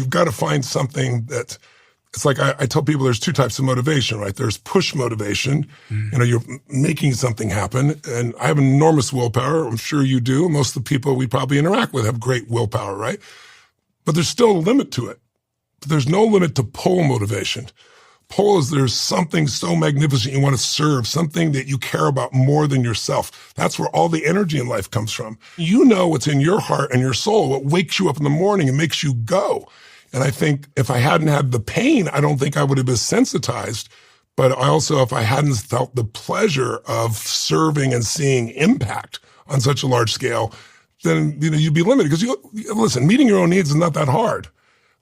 You've got to find something that, it's like I tell people there's two types of motivation, right? There's push motivation. You're making something happen. And I have enormous willpower. I'm sure you do. Most of the people we probably interact with have great willpower, right? But there's still a limit to it. But there's no limit to pull motivation. Pull is there's something so magnificent you want to serve, something that you care about more than yourself. That's where all the energy in life comes from. You know what's in your heart and your soul, what wakes you up in the morning and makes you go. And I think if I hadn't had the pain, I don't think I would have been sensitized. But I also, if I hadn't felt the pleasure of serving and seeing impact on such a large scale, then, you'd be limited. Because listen, meeting your own needs is not that hard.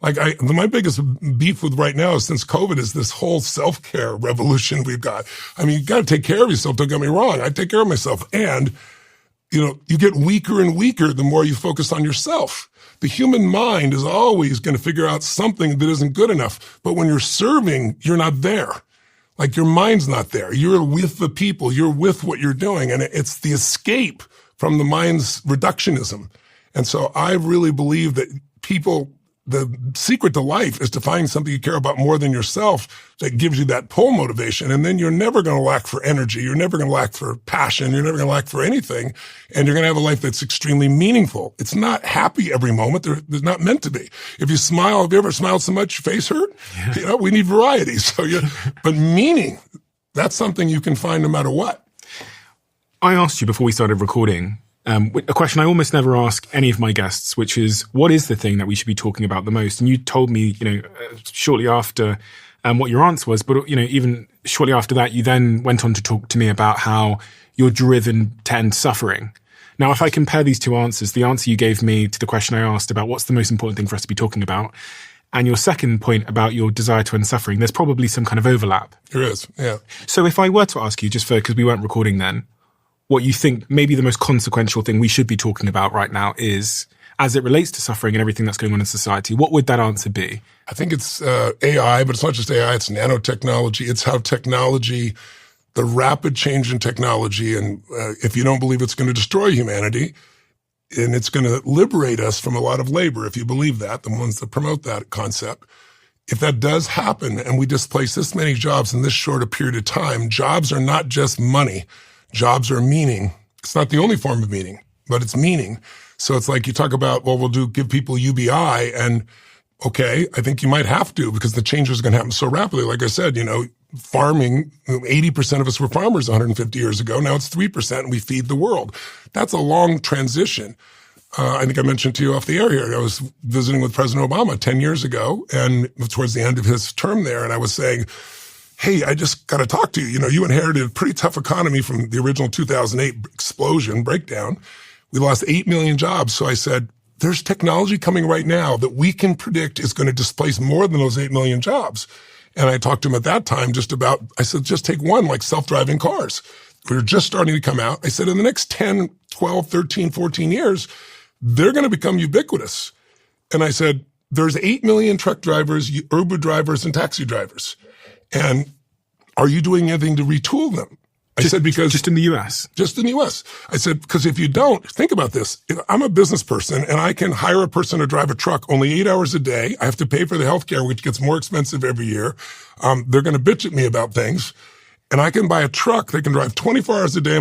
My biggest beef with right now since COVID is this whole self-care revolution we've got. I mean, you got to take care of yourself. Don't get me wrong. I take care of myself. And, you get weaker and weaker the more you focus on yourself. The human mind is always going to figure out something that isn't good enough. But when you're serving, you're not there. Your mind's not there. You're with the people. You're with what you're doing. And it's the escape from the mind's reductionism. And so I really believe that the secret to life is to find something you care about more than yourself that gives you that pull motivation. And then you're never going to lack for energy. You're never going to lack for passion. You're never going to lack for anything. And you're going to have a life that's extremely meaningful. It's not happy every moment. There's not meant to be. If you smile, have you ever smiled so much your face hurt? Yeah. We need variety. But meaning, that's something you can find no matter what. I asked you before we started recording, a question I almost never ask any of my guests, which is, what is the thing that we should be talking about the most? And you told me, shortly after what your answer was, but, even shortly after that, you then went on to talk to me about how you're driven to end suffering. Now, if I compare these two answers, the answer you gave me to the question I asked about what's the most important thing for us to be talking about, and your second point about your desire to end suffering, there's probably some kind of overlap. There is, yeah. So if I were to ask you, just because we weren't recording then, what you think maybe the most consequential thing we should be talking about right now is, as it relates to suffering and everything that's going on in society, what would that answer be? I think it's AI, but it's not just AI, it's nanotechnology. It's how technology, the rapid change in technology, and if you don't believe it's going to destroy humanity, and it's going to liberate us from a lot of labor, if you believe that, the ones that promote that concept. If that does happen and we displace this many jobs in this short a period of time, jobs are not just money. Jobs are meaning. It's not the only form of meaning, but it's meaning. So it's like you talk about, give people UBI, and okay, I think you might have to because the changes are going to happen so rapidly. Like I said, farming, 80% of us were farmers 150 years ago. Now it's 3% and we feed the world. That's a long transition. I think I mentioned to you off the air here, I was visiting with President Obama 10 years ago and towards the end of his term there, and I was saying, hey, I just got to talk to you. You inherited a pretty tough economy from the original 2008 breakdown. We lost 8 million jobs. So I said, there's technology coming right now that we can predict is going to displace more than those 8 million jobs. And I talked to him at that time I said, just take one, like self-driving cars. We were just starting to come out. I said, in the next 10, 12, 13, 14 years, they're going to become ubiquitous. And I said, there's 8 million truck drivers, Uber drivers, and taxi drivers. And are you doing anything to retool them? I said, because just in the US. Just in the US. I said, because if you don't, think about this. If I'm a business person and I can hire a person to drive a truck only 8 hours a day. I have to pay for the healthcare, which gets more expensive every year. They're going to bitch at me about things. And I can buy a truck that can drive 24 hours a day.